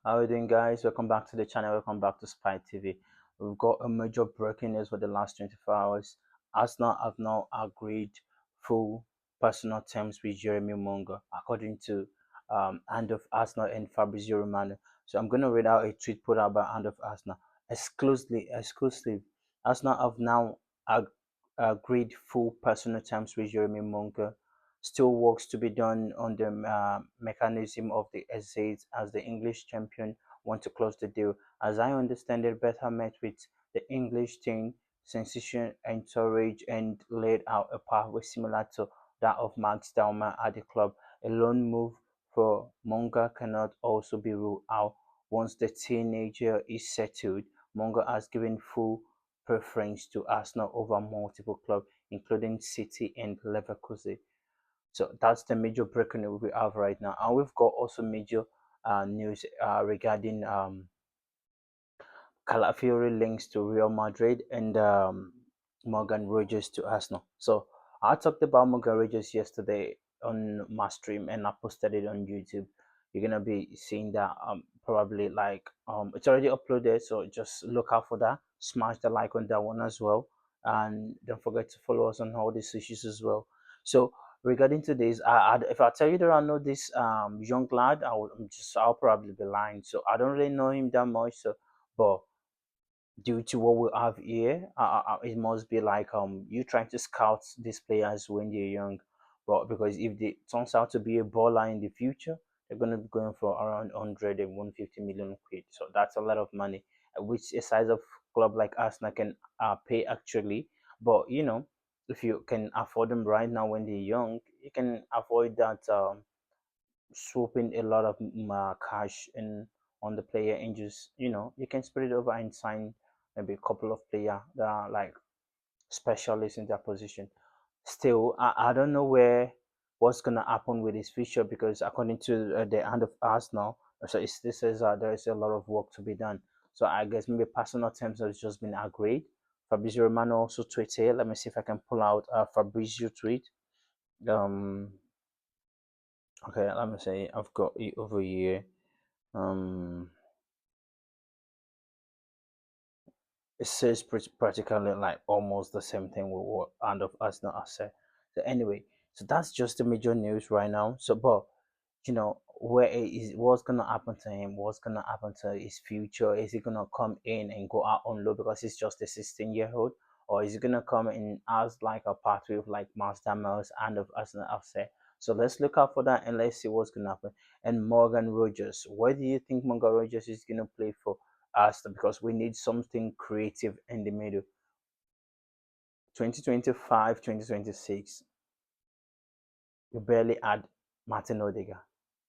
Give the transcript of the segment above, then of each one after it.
How are you doing, guys? Welcome back to the channel. Welcome back to Spy TV. We've got a major breaking news for the last 24 hours. Arsenal have now agreed full personal terms with Jeremy Monga, according to Hand of Arsenal and Fabrizio Romano. So I'm going to read out a tweet put out by Hand of Arsenal. Exclusive. Arsenal have now ag- agreed full personal terms with Jeremy Monga. Still works to be done on the mechanism of the essays as the English champion want to close the deal. As I understand it, Beta met with the English team, sensation encouraged and laid out a pathway similar to that of Max Daumer at the club. A loan move for Monga cannot also be ruled out once the teenager is settled. Monga has given full preference to Arsenal over multiple clubs, including City and Leverkusen. So that's the major breaking news we have right now. And we've got also major news regarding Calafiori links to Real Madrid and Morgan Rogers to Arsenal. So I talked about Morgan Rogers yesterday on my stream and I posted it on YouTube. You're gonna be seeing that probably like it's already uploaded, so just look out for that. Smash the like on that one as well, and don't forget to follow us on all these issues as well. So regarding to this, if I tell you that I know this young lad, I'll probably be lying. So I don't really know him that much. So, but due to what we have here, it must be like you trying to scout these players when they're young, but because if they turns out to be a baller in the future, they're gonna be going for around 100 and 150 million quid. So that's a lot of money, which a size of club like Arsenal can pay actually. But if you can afford them right now when they're young, you can avoid that swooping a lot of cash in on the player and just you can spread it over and sign maybe a couple of players that are like specialists in their position. Still, I don't know what's gonna happen with his future because according to the Hand of Arsenal, so this says there is a lot of work to be done. So I guess maybe personal terms has just been agreed. Fabrizio Romano also tweeted. Let me see if I can pull out Fabrizio tweet. Um, okay, let me say I've got it over here. Um, it says practically like almost the same thing with what Hand of Arsenal has said. So anyway, so that's just the major news right now. So, but where is what's gonna happen to him? What's gonna happen to his future? Is he gonna come in and go out on low because he's just a 16-year-old, or is he gonna come in as like a pathway of like Master Mouse and of Arsenal have said? So let's look out for that and let's see what's gonna happen. And Morgan Rogers, where do you think Morgan Rogers is gonna play for Arsenal? Because we need something creative in the middle. 2025, 2026. We barely had Martin Odegaard.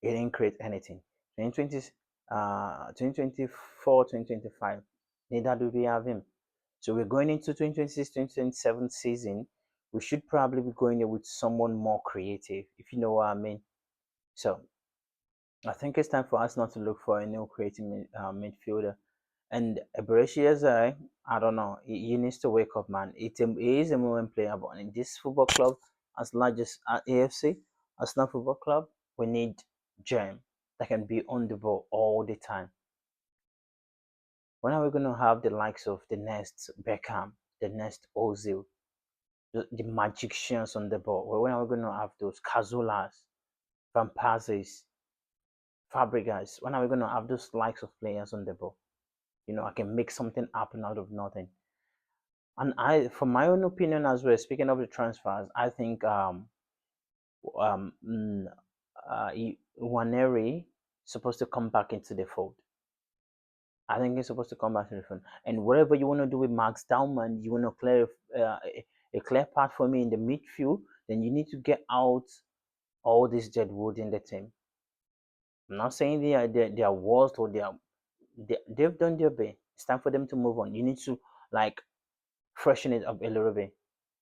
He didn't create anything. 2020, 2024, 2025, neither do we have him. So we're going into 2026, 2027 season. We should probably be going there with someone more creative, if you know what I mean. So I think it's time for us not to look for a new creative midfielder. And Eberechi, I don't know, he needs to wake up, man. He is a moment player, but in this football club, as large as AFC, Arsenal Football Club, we need gem that can be on the ball all the time. When are we going to have the likes of the next Beckham, the next Ozil, the magicians on the ball? When are we going to have those Cazulas, Van Persies, Fabregas? When are we going to have those likes of players on the ball? I can make something happen out of nothing. And from my own opinion as well, speaking of the transfers, I think um, mm, Waneri supposed to come back into the fold. I think he's supposed to come back to the fold. And whatever you want to do with Max Dauman, you want to clear a clear path for me in the midfield, then you need to get out all this deadwood in the team. I'm not saying they are worst or they've done their best. It's time for them to move on. You need to like freshen it up a little bit.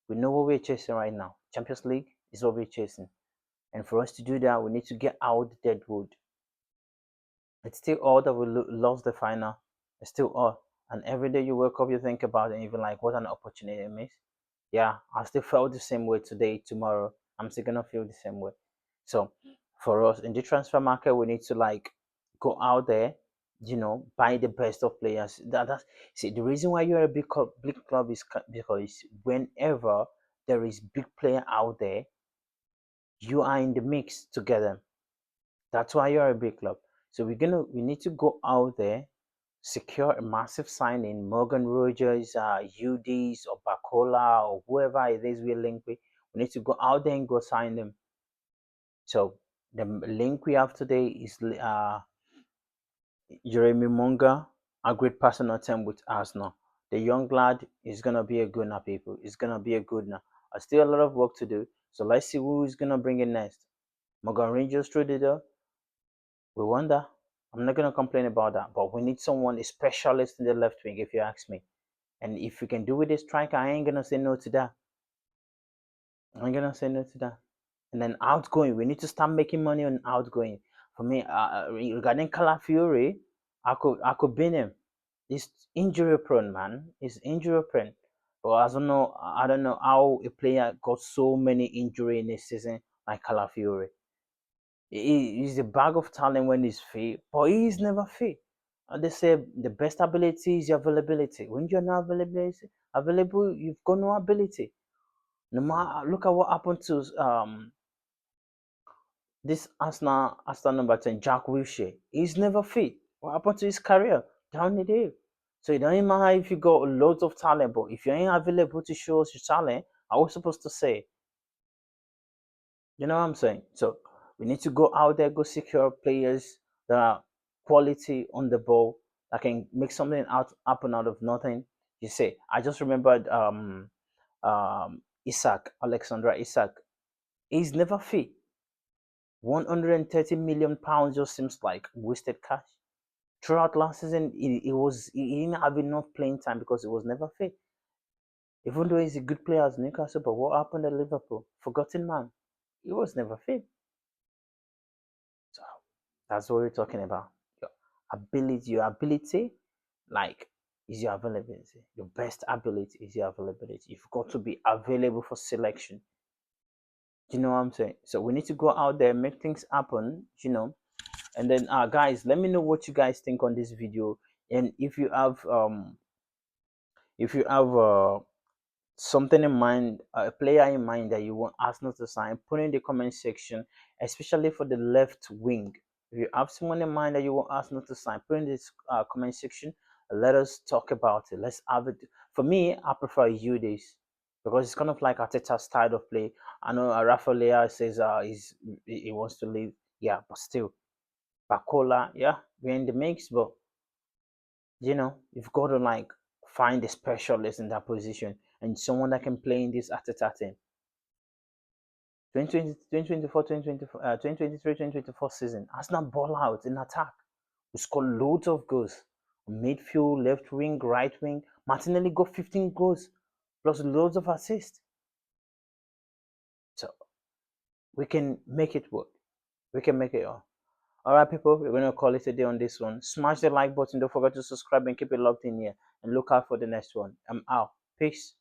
We know what we're chasing right now. Champions League is what we're chasing. And for us to do that, we need to get out the deadwood. It's still all that we lost the final. It's still all. And every day you wake up, you think about it, and even like, what an opportunity I missed. Yeah, I still felt the same way today, tomorrow. I'm still gonna feel the same way. So for us in the transfer market, we need to like go out there buy the best of players. That's see the reason why you're a big club is because whenever there is big player out there, you are in the mix together. That's why you're a big club. So we need to go out there, secure a massive signing, Morgan Rogers, UDs or Bacola or whoever it is we link with. We need to go out there and go sign them. So the link we have today is Jeremy Monga, a great personal term with Arsenal. The young lad is gonna be a good now, people. It's gonna be a good now. I still a lot of work to do. So let's see who is gonna bring it next. Morgan Rangers through the door. We wonder. I'm not gonna complain about that, but we need someone a specialist in the left wing, if you ask me. And if we can do with a striker, I ain't gonna say no to that. I ain't gonna say no to that. And then outgoing, we need to start making money on outgoing. For me, regarding Calafiori, I could bin him. He's injury prone, man. He's injury prone. But I don't know how a player got so many injury in a season like Calafiori. He's a bag of talent when he's fit, but he's never fit. And they say the best ability is your availability. When you're not available, you've got no ability. No matter, look at what happened to this Arsenal number 10, Jack Wilshere. He's never fit. What happened to his career? Down the hill. So it doesn't matter if you got loads of talent, but if you ain't available to show us your talent, I was supposed to say. You know what I'm saying? So we need to go out there, go secure players that are quality on the ball that can make something out happen out of nothing. You say, I just remembered Alexandra Isak. He's never fit. 130 million pounds just seems like wasted cash. Throughout last season, he didn't have enough playing time because he was never fit. Even though he's a good player as Newcastle, but what happened at Liverpool? Forgotten man. He was never fit. So that's what we're talking about. Your ability, like, is your availability. Your best ability is your availability. You've got to be available for selection. Do you know what I'm saying? So we need to go out there, make things happen. And then guys, let me know what you guys think on this video. And if you have something in mind, a player in mind that you want Arsenal to sign, put in the comment section, especially for the left wing. If you have someone in mind that you want Arsenal to sign, put in this comment section. Let us talk about it. Let's have it. For me, I prefer Udis because it's kind of like Arteta's style of play. I know Rafa Leao says he wants to leave. Yeah, but still, Bacola, yeah, we're in the mix, but you've got to like find a specialist in that position and someone that can play in this Arteta team. 2023-2024 season, Arsenal ball out in attack. We scored loads of goals. Midfield, left wing, right wing. Martinelli got 15 goals plus loads of assists. So we can make it work. We can make it all. All right, people, we're going to call it a day on this one. Smash the like button. Don't forget to subscribe and keep it locked in here. And look out for the next one. I'm out. Peace.